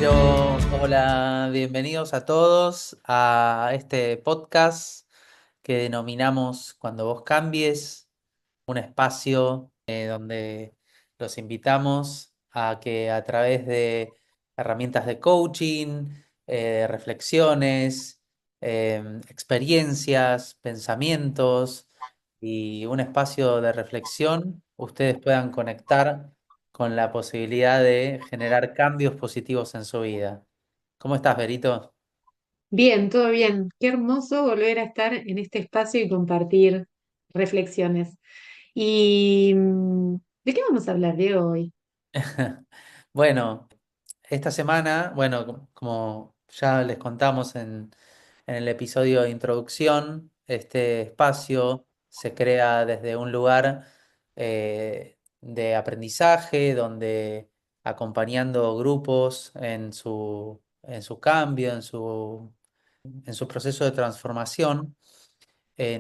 Hola, bienvenidos a todos a este podcast que denominamos Cuando vos cambies, un espacio donde los invitamos a que a través de herramientas de coaching, reflexiones, experiencias, pensamientos y un espacio de reflexión, ustedes puedan conectar con la posibilidad de generar cambios positivos en su vida. ¿Cómo estás, Berito? Bien, todo bien. Qué hermoso volver a estar en este espacio y compartir reflexiones. ¿Y de qué vamos a hablar, Diego, hoy? Bueno, esta semana, bueno, como ya les contamos en el episodio de introducción, este espacio se crea desde un lugar de aprendizaje, donde acompañando grupos en su cambio, en su proceso de transformación,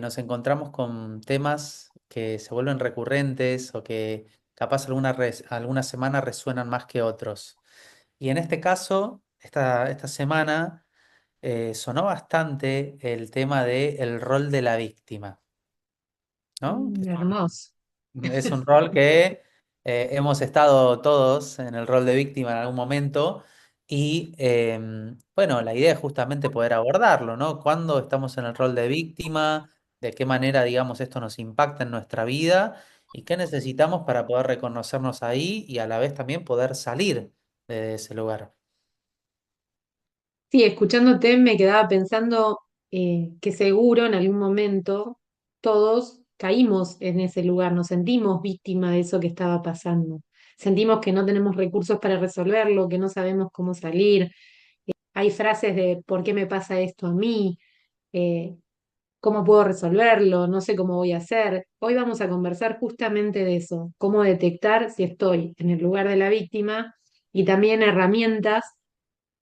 nos encontramos con temas que se vuelven recurrentes o que capaz alguna semana resuenan más que otros. Y en este caso, esta semana sonó bastante el tema del rol de la víctima, ¿no? Hermoso. Es un rol que hemos estado todos en el rol de víctima en algún momento y bueno, la idea es justamente poder abordarlo, ¿no? ¿Cuándo estamos en el rol de víctima? ¿De qué manera, digamos, esto nos impacta en nuestra vida? ¿Y qué necesitamos para poder reconocernos ahí y a la vez también poder salir de ese lugar? Sí, escuchándote me quedaba pensando que seguro en algún momento todos caímos en ese lugar, nos sentimos víctimas de eso que estaba pasando. Sentimos que no tenemos recursos para resolverlo, que no sabemos cómo salir. Hay frases de ¿por qué me pasa esto a mí? Eh, ¿Cómo puedo resolverlo? No sé cómo voy a hacer. Hoy vamos a conversar justamente de eso, cómo detectar si estoy en el lugar de la víctima y también herramientas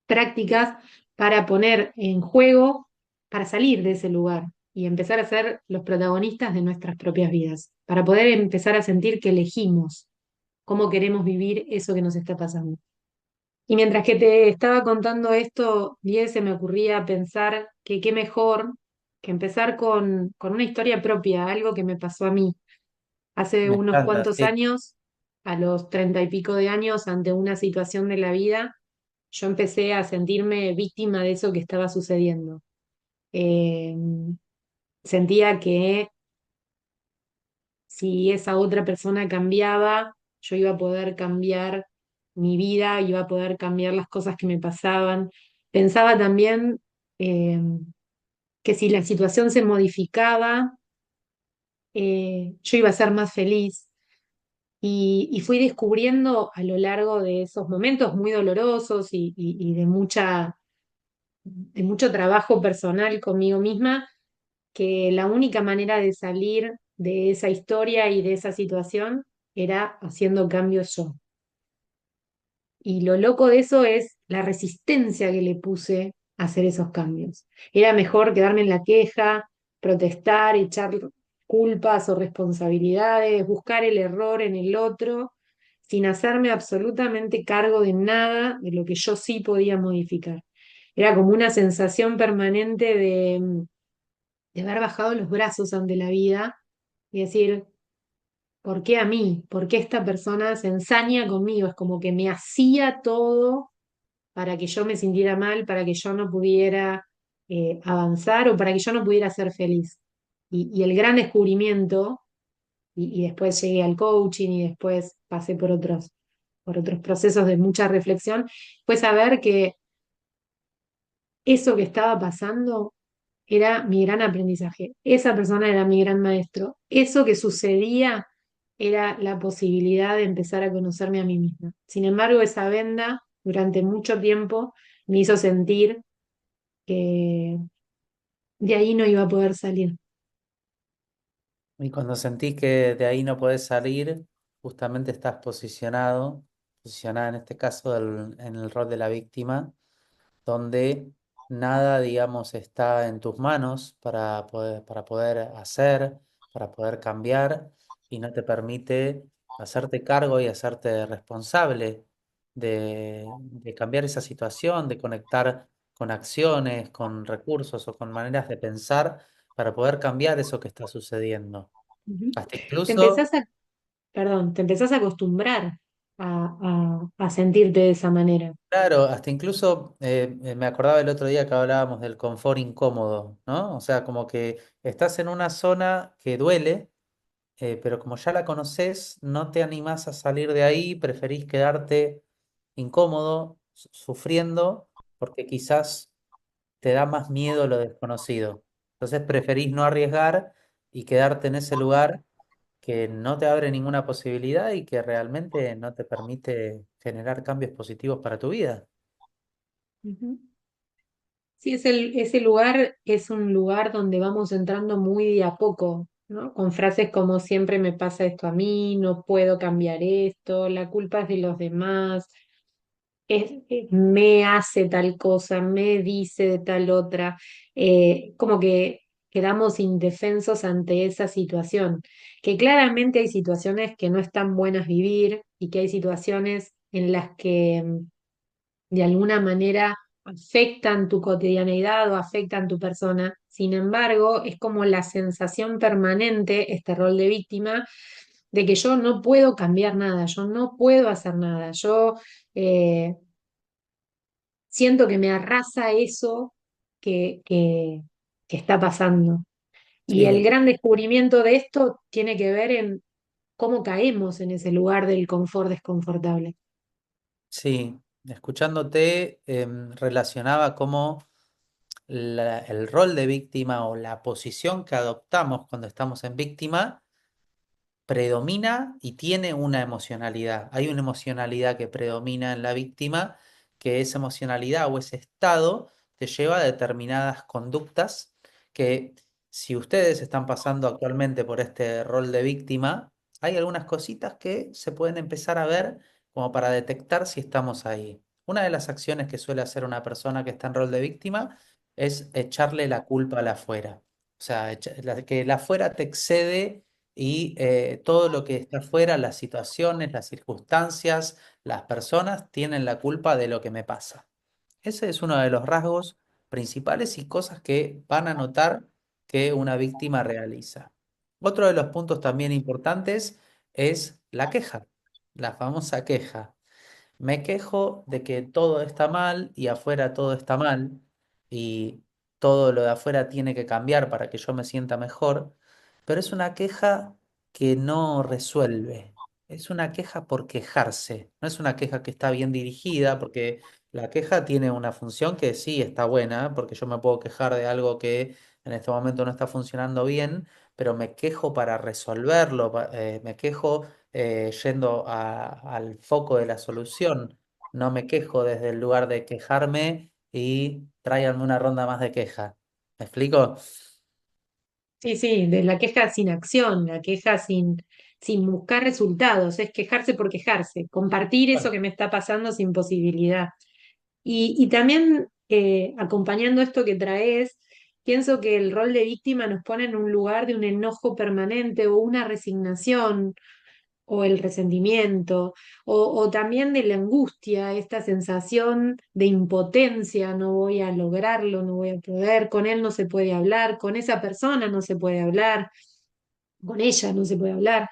prácticas para poner en juego, para salir de ese lugar y empezar a ser los protagonistas de nuestras propias vidas, para poder empezar a sentir que elegimos cómo queremos vivir eso que nos está pasando. Y mientras que te estaba contando esto, bien se me ocurría pensar que qué mejor que empezar con una historia propia, algo que me pasó a mí hace Me unos encanta, cuantos sí. años, a los 30 y pico de años, ante una situación de la vida, yo empecé a sentirme víctima de eso que estaba sucediendo. Eh, Sentía que si esa otra persona cambiaba, yo iba a poder cambiar mi vida, iba a poder cambiar las cosas que me pasaban. Pensaba también eh, que si la situación se modificaba, yo iba a ser más feliz. Y fui descubriendo a lo largo de esos momentos muy dolorosos y de mucho trabajo personal conmigo misma, que la única manera de salir de esa historia y de esa situación era haciendo cambios yo. Y lo loco de eso es la resistencia que le puse a hacer esos cambios. Era mejor quedarme en la queja, protestar, echar culpas o responsabilidades, buscar el error en el otro, sin hacerme absolutamente cargo de nada de lo que yo sí podía modificar. Era como una sensación permanente de haber bajado los brazos ante la vida y decir, ¿por qué a mí? ¿Por qué esta persona se ensaña conmigo? Es como que me hacía todo para que yo me sintiera mal, para que yo no pudiera avanzar o para que yo no pudiera ser feliz. Y el gran descubrimiento, y después llegué al coaching y después pasé por otros procesos de mucha reflexión, fue saber que eso que estaba pasando era mi gran aprendizaje. Esa persona era mi gran maestro. Eso que sucedía era la posibilidad de empezar a conocerme a mí misma. Sin embargo, esa venda durante mucho tiempo me hizo sentir que de ahí no iba a poder salir. Y cuando sentís que de ahí no podés salir, justamente estás posicionada en este caso en el rol de la víctima, donde nada, digamos, está en tus manos para poder hacer, para poder cambiar, y no te permite hacerte cargo y hacerte responsable de cambiar esa situación, de conectar con acciones, con recursos o con maneras de pensar para poder cambiar eso que está sucediendo. Ujú. Hasta Te incluso, empezás a, perdón, te empezás a acostumbrar a sentirte de esa manera. claro, hasta incluso me acordaba el otro día que hablábamos del confort incómodo, ¿no? O sea, como que estás en una zona que duele, pero como ya la conoces, no te animás a salir de ahí, preferís quedarte incómodo, sufriendo, porque quizás te da más miedo lo desconocido. Entonces preferís no arriesgar y quedarte en ese lugar que no te abre ninguna posibilidad y que realmente no te permite generar cambios positivos para tu vida. Ujú. Sí, ese lugar es un lugar donde vamos entrando muy de a poco, ¿no? Con frases como siempre me pasa esto a mí, no puedo cambiar esto, la culpa es de los demás, me hace tal cosa, me dice de tal otra, como que quedamos indefensos ante esa situación, que claramente hay situaciones que no están buenas vivir y que hay situaciones en las que de alguna manera afectan tu cotidianeidad o afectan tu persona. Sin embargo, es como la sensación permanente, este rol de víctima, de que yo no puedo cambiar nada, yo no puedo hacer nada, yo eh, siento que me arrasa eso que, que, que está pasando. Y el Sí, gran descubrimiento de esto tiene que ver en cómo caemos en ese lugar del confort desconfortable. sí. Escuchándote, relacionaba cómo el rol de víctima o la posición que adoptamos cuando estamos en víctima predomina y tiene una emocionalidad. Hay una emocionalidad que predomina en la víctima, que esa emocionalidad o ese estado te lleva a determinadas conductas que si ustedes están pasando actualmente por este rol de víctima, hay algunas cositas que se pueden empezar a ver como para detectar si estamos ahí. Una de las acciones que suele hacer una persona que está en rol de víctima es echarle la culpa a la afuera. O sea, que la afuera te excede y todo lo que está afuera, las situaciones, las circunstancias, las personas, tienen la culpa de lo que me pasa. Ese es uno de los rasgos principales y cosas que van a notar que una víctima realiza. Otro de los puntos también importantes es la queja, la famosa queja. Me quejo de que todo está mal y afuera todo está mal y todo lo de afuera tiene que cambiar para que yo me sienta mejor, pero es una queja que no resuelve. Es una queja por quejarse, no es una queja que está bien dirigida, porque la queja tiene una función que sí está buena, porque yo me puedo quejar de algo que en este momento no está funcionando bien, pero me quejo para resolverlo, me quejo yendo al foco de la solución. No me quejo desde el lugar de quejarme y tráiganme una ronda más de queja. ¿Me explico? Sí, sí, de la queja sin acción, la queja sin buscar resultados, es quejarse por quejarse, compartir eso Bueno, que me está pasando sin posibilidad. Y también acompañando esto que traes, pienso que el rol de víctima nos pone en un lugar de un enojo permanente o una resignación o el resentimiento, o también de la angustia, esta sensación de impotencia, no voy a lograrlo, no voy a poder, con él no se puede hablar, con esa persona no se puede hablar, con ella no se puede hablar.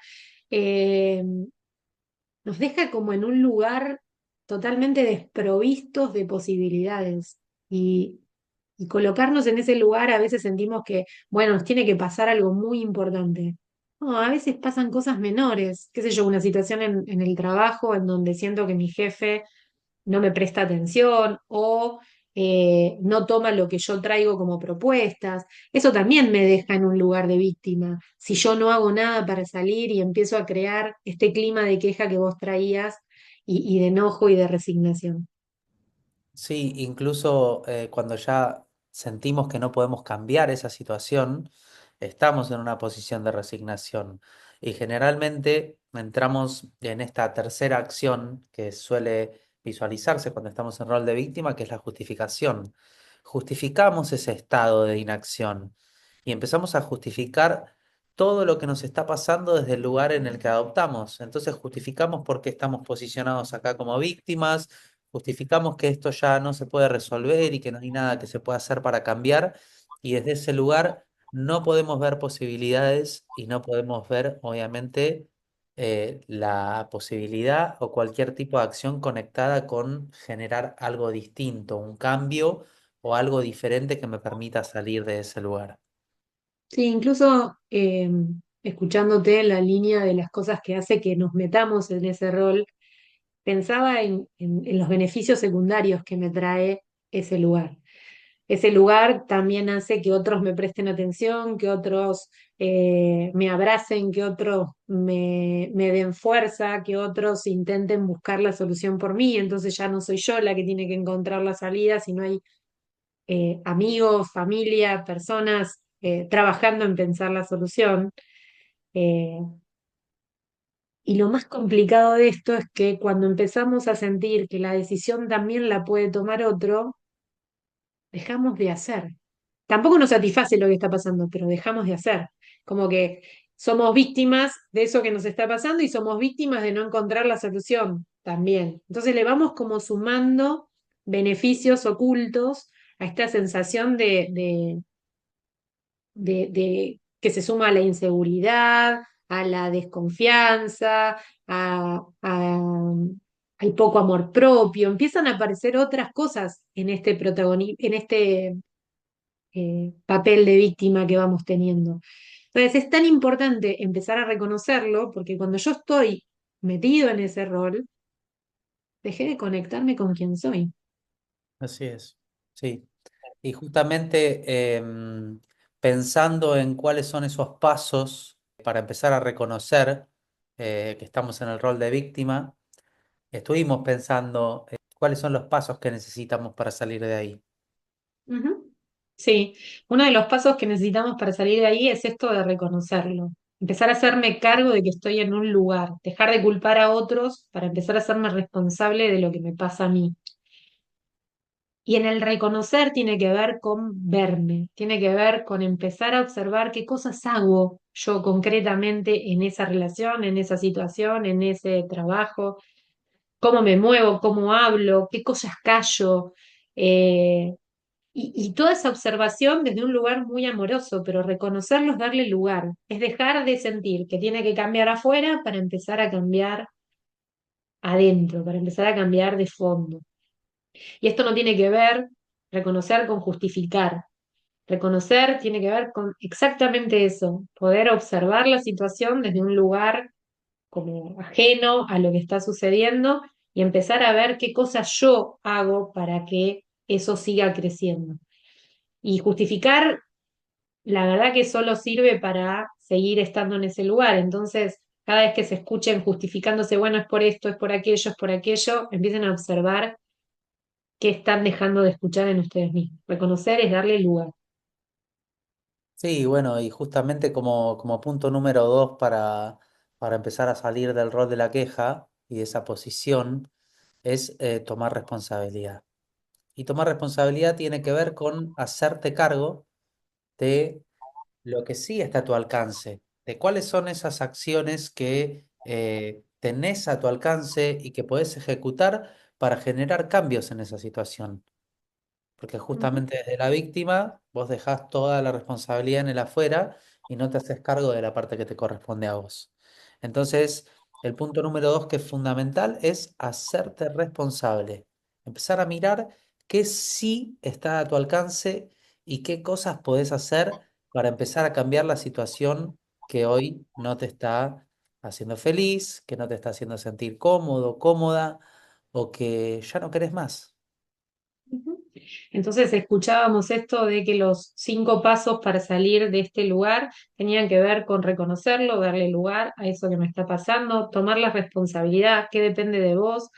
Eh, Nos deja como en un lugar totalmente desprovistos de posibilidades. Y, y colocarnos en ese lugar a veces sentimos que, bueno, nos tiene que pasar algo muy importante. No, a veces pasan cosas menores, qué sé yo, una situación en el trabajo en donde siento que mi jefe no me presta atención o no toma lo que yo traigo como propuestas. Eso también me deja en un lugar de víctima. Si yo no hago nada para salir y empiezo a crear este clima de queja que vos traías y de enojo y de resignación. sí, incluso cuando ya sentimos que no podemos cambiar esa situación, estamos en una posición de resignación. Y generalmente entramos en esta tercera acción que suele visualizarse cuando estamos en rol de víctima, que es la justificación. Justificamos ese estado de inacción y empezamos a justificar. todo lo que nos está pasando desde el lugar en el que adoptamos. Entonces justificamos por qué estamos posicionados acá como víctimas, justificamos que esto ya no se puede resolver y que no hay nada que se pueda hacer para cambiar. Y desde ese lugar no podemos ver posibilidades y no podemos ver, obviamente, la posibilidad o cualquier tipo de acción conectada con generar algo distinto, un cambio o algo diferente que me permita salir de ese lugar. Sí, incluso escuchándote en la línea de las cosas que hace que nos metamos en ese rol, pensaba en los beneficios secundarios que me trae ese lugar. Ese lugar también hace que otros me presten atención, que otros me abracen, que otros me den fuerza, que otros intenten buscar la solución por mí. Entonces ya no soy yo la que tiene que encontrar la salida, sino hay amigos, familia, personas trabajando en pensar la solución. Eh, y lo más complicado de esto es que cuando empezamos a sentir que la decisión también la puede tomar otro, dejamos de hacer. Tampoco nos satisface lo que está pasando, pero dejamos de hacer. Como que somos víctimas de eso que nos está pasando y somos víctimas de no encontrar la solución también. Entonces le vamos como sumando beneficios ocultos a esta sensación de que se suma a la inseguridad, a la desconfianza, al poco amor propio. Empiezan a aparecer otras cosas en este en este papel de víctima que vamos teniendo. Entonces es tan importante empezar a reconocerlo porque cuando yo estoy metido en ese rol, dejé de conectarme con quien soy. Así es, sí. Y justamente pensando en cuáles son esos pasos para empezar a reconocer que estamos en el rol de víctima, estuvimos pensando cuáles son los pasos que necesitamos para salir de ahí. Ujú. Sí, uno de los pasos que necesitamos para salir de ahí es esto de reconocerlo. Empezar a hacerme cargo de que estoy en un lugar, dejar de culpar a otros para empezar a hacerme responsable de lo que me pasa a mí. Y en el reconocer tiene que ver con verme, tiene que ver con empezar a observar qué cosas hago yo concretamente en esa relación, en esa situación, en ese trabajo, cómo me muevo, cómo hablo, qué cosas callo. eh, y toda esa observación desde un lugar muy amoroso, pero reconocerlo es darle lugar, es dejar de sentir que tiene que cambiar afuera para empezar a cambiar adentro, para empezar a cambiar de fondo. Y esto no tiene que ver reconocer con justificar. Reconocer tiene que ver con exactamente eso, poder observar la situación desde un lugar como ajeno a lo que está sucediendo y empezar a ver qué cosas yo hago para que eso siga creciendo. Y justificar, la verdad que solo sirve para seguir estando en ese lugar. Entonces, cada vez que se escuchen justificándose, bueno, es por esto, es por aquello, empiecen a observar qué están dejando de escuchar en ustedes mismos. Reconocer es darle lugar. Sí, bueno, y justamente como punto número dos para empezar a salir del rol de la queja y de esa posición es tomar responsabilidad. Y tomar responsabilidad tiene que ver con hacerte cargo de lo que sí está a tu alcance, de cuáles son esas acciones que tenés a tu alcance y que podés ejecutar para generar cambios en esa situación. Porque Ujú, justamente desde la víctima vos dejás toda la responsabilidad en el afuera y no te haces cargo de la parte que te corresponde a vos. Entonces, el punto número dos que es fundamental es hacerte responsable. Empezar a mirar qué sí está a tu alcance y qué cosas podés hacer para empezar a cambiar la situación que hoy no te está haciendo feliz, que no te está haciendo sentir cómodo, cómoda o que ya no querés más. ujú. Entonces escuchábamos esto de que los 5 pasos para salir de este lugar tenían que ver con reconocerlo, darle lugar a eso que me está pasando, tomar la responsabilidad, que depende de vos.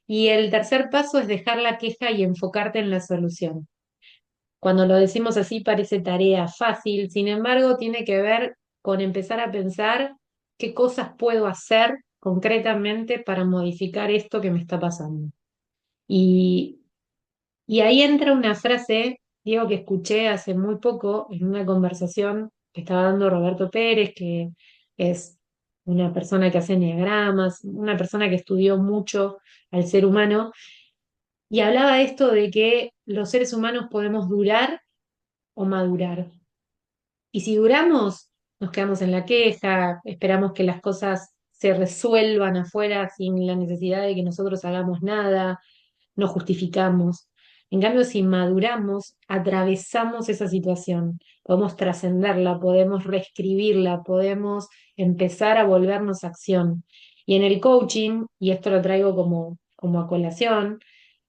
Y el tercer paso es dejar la queja y enfocarte en la solución. Cuando lo decimos así parece tarea fácil, sin embargo, tiene que ver con empezar a pensar qué cosas puedo hacer concretamente para modificar esto que me está pasando. Y, y ahí entra una frase, Diego, que escuché hace muy poco en una conversación. que estaba dando Roberto Pérez, que es una persona que hace enneagramas, una persona que estudió mucho al ser humano, y hablaba de esto de que los seres humanos podemos durar o madurar. Y si duramos, nos quedamos en la queja, esperamos que las cosas se resuelvan afuera sin la necesidad de que nosotros hagamos nada, no justificamos. En cambio, si maduramos, atravesamos esa situación, podemos trascenderla, podemos reescribirla, podemos empezar a volvernos acción. Y en el coaching, y esto lo traigo como a colación,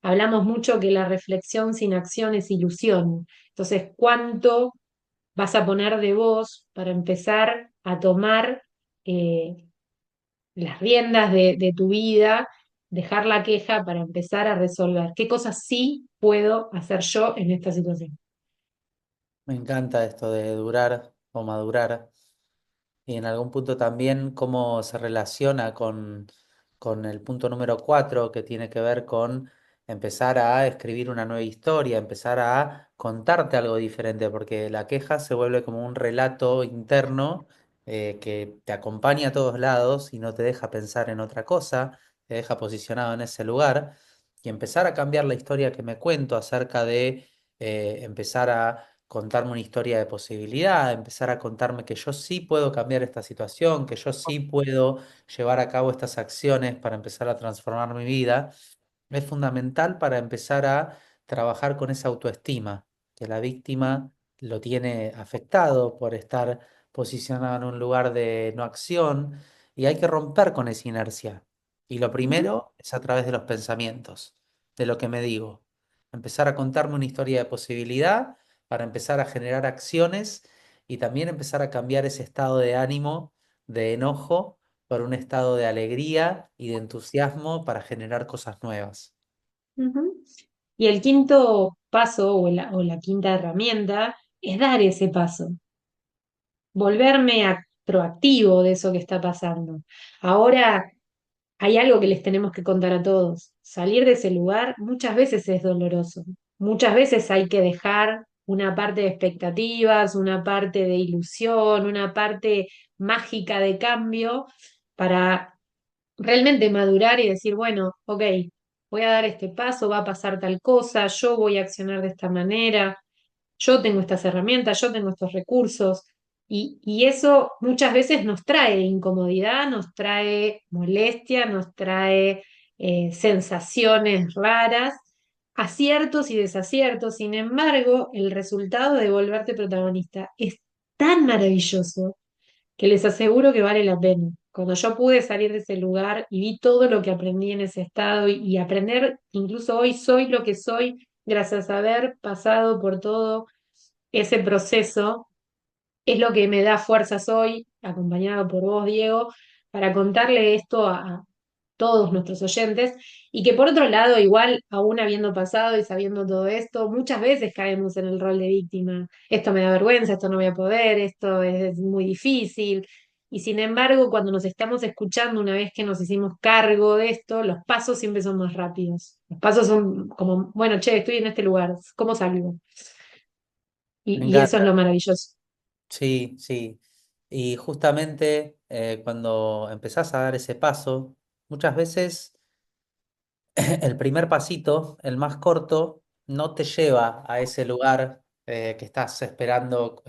hablamos mucho que la reflexión sin acción es ilusión. Entonces, ¿cuánto vas a poner de vos para empezar a tomar eh, las riendas de tu vida, dejar la queja para empezar a resolver? ¿Qué cosas sí puedo hacer yo en esta situación? Me encanta esto de durar o madurar. Y en algún punto también cómo se relaciona con el punto número 4, que tiene que ver con empezar a escribir una nueva historia, empezar a contarte algo diferente, porque la queja se vuelve como un relato interno que te acompaña a todos lados y no te deja pensar en otra cosa, te deja posicionado en ese lugar, y empezar a cambiar la historia que me cuento acerca de empezar a contarme una historia de posibilidad, empezar a contarme que yo sí puedo cambiar esta situación, que yo sí puedo llevar a cabo estas acciones para empezar a transformar mi vida, es fundamental para empezar a trabajar con esa autoestima, que la víctima lo tiene afectado por estar posicionado en un lugar de no acción, y hay que romper con esa inercia. Y lo Ujú, primero es a través de los pensamientos, de lo que me digo. Empezar a contarme una historia de posibilidad para empezar a generar acciones y también empezar a cambiar ese estado de ánimo, de enojo, por un estado de alegría y de entusiasmo para generar cosas nuevas. ujú. Y el quinto paso o la quinta herramienta es dar ese paso, volverme proactivo de eso que está pasando. Ahora hay algo que les tenemos que contar a todos. Salir de ese lugar muchas veces es doloroso. Muchas veces hay que dejar una parte de expectativas, una parte de ilusión, una parte mágica de cambio para realmente madurar y decir, bueno, ok, voy a dar este paso, va a pasar tal cosa, yo voy a accionar de esta manera, yo tengo estas herramientas, yo tengo estos recursos. Y eso muchas veces nos trae incomodidad, nos trae molestia, nos trae sensaciones raras, aciertos y desaciertos. Sin embargo, el resultado de volverte protagonista es tan maravilloso que les aseguro que vale la pena. Cuando yo pude salir de ese lugar y vi todo lo que aprendí en ese estado y aprender, incluso hoy soy lo que soy gracias a haber pasado por todo ese proceso, es lo que me da fuerzas hoy, acompañado por vos, Diego, para contarle esto a todos nuestros oyentes y que por otro lado, igual, aún habiendo pasado y sabiendo todo esto, muchas veces caemos en el rol de víctima. Esto me da vergüenza, esto no voy a poder, esto es muy difícil. Y sin embargo, cuando nos estamos escuchando, una vez que nos hicimos cargo de esto, los pasos siempre son más rápidos. Los pasos son como, bueno, che, estoy en este lugar, ¿cómo salgo? Me Y eso es lo encanta. maravilloso. Sí, sí. Y justamente cuando empezás a dar ese paso, muchas veces el primer pasito, el más corto, no te lleva a ese lugar que estás esperando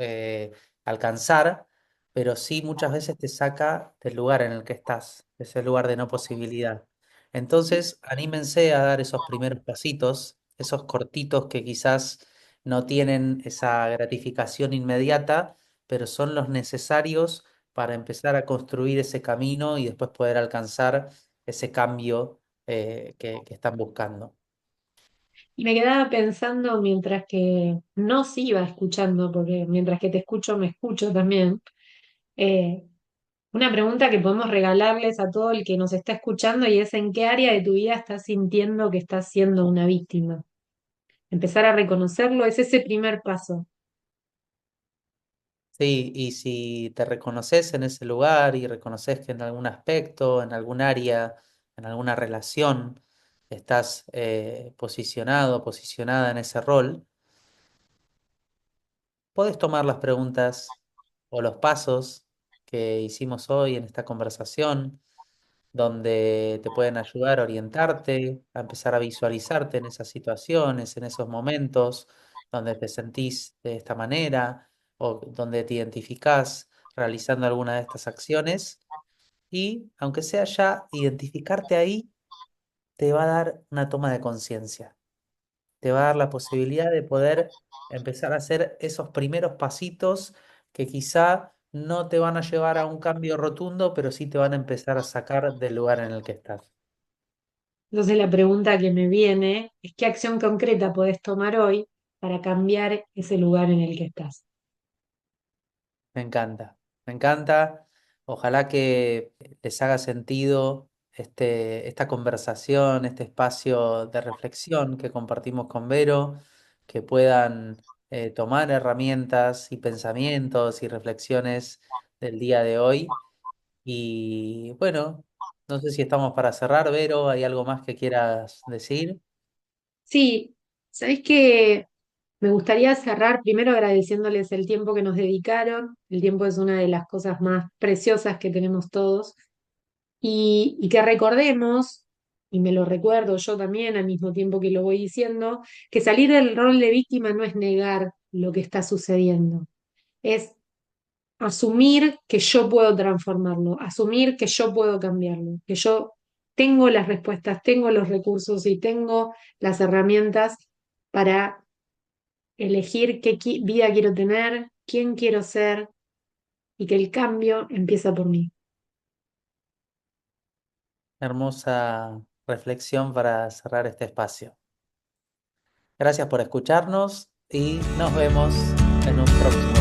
alcanzar, pero sí muchas veces te saca del lugar en el que estás, de ese lugar de no posibilidad. Entonces, anímense a dar esos primeros pasitos, esos cortitos que quizás no tienen esa gratificación inmediata, pero son los necesarios para empezar a construir ese camino y después poder alcanzar ese cambio que están buscando. Y me quedaba pensando mientras que no se iba escuchando, porque mientras que te escucho, me escucho también. eh, una pregunta que podemos regalarles a todo el que nos está escuchando y es: ¿en qué área de tu vida estás sintiendo que estás siendo una víctima? Empezar a reconocerlo es ese primer paso. Sí, y si te reconoces en ese lugar y reconoces que en algún aspecto, en algún área, en alguna relación, estás posicionado, posicionada en ese rol, podés tomar las preguntas. o los pasos que hicimos hoy en esta conversación, donde te pueden ayudar a orientarte, a empezar a visualizarte en esas situaciones, en esos momentos donde te sentís de esta manera o donde te identificás realizando alguna de estas acciones. Y aunque sea ya identificarte ahí, te va a dar una toma de conciencia, te va a dar la posibilidad de poder empezar a hacer esos primeros pasitos que quizá no te van a llevar a un cambio rotundo, pero sí te van a empezar a sacar del lugar en el que estás. Entonces la pregunta que me viene es ¿qué acción concreta podés tomar hoy para cambiar ese lugar en el que estás? Me encanta, me encanta. Ojalá que les haga sentido esta conversación, este espacio de reflexión que compartimos con Vero, que puedan tomar herramientas y pensamientos y reflexiones del día de hoy. Y bueno, no sé si estamos para cerrar, Vero, ¿hay algo más que quieras decir? Sí, ¿sabés qué? Me gustaría cerrar primero agradeciéndoles el tiempo que nos dedicaron. El tiempo es una de las cosas más preciosas que tenemos todos. Y que recordemos, y me lo recuerdo yo también al mismo tiempo que lo voy diciendo, que salir del rol de víctima no es negar lo que está sucediendo, es asumir que yo puedo transformarlo, asumir que yo puedo cambiarlo, que yo tengo las respuestas, tengo los recursos y tengo las herramientas para elegir qué vida quiero tener, quién quiero ser y que el cambio empieza por mí. Hermosa reflexión para cerrar este espacio. Gracias por escucharnos y nos vemos en un próximo.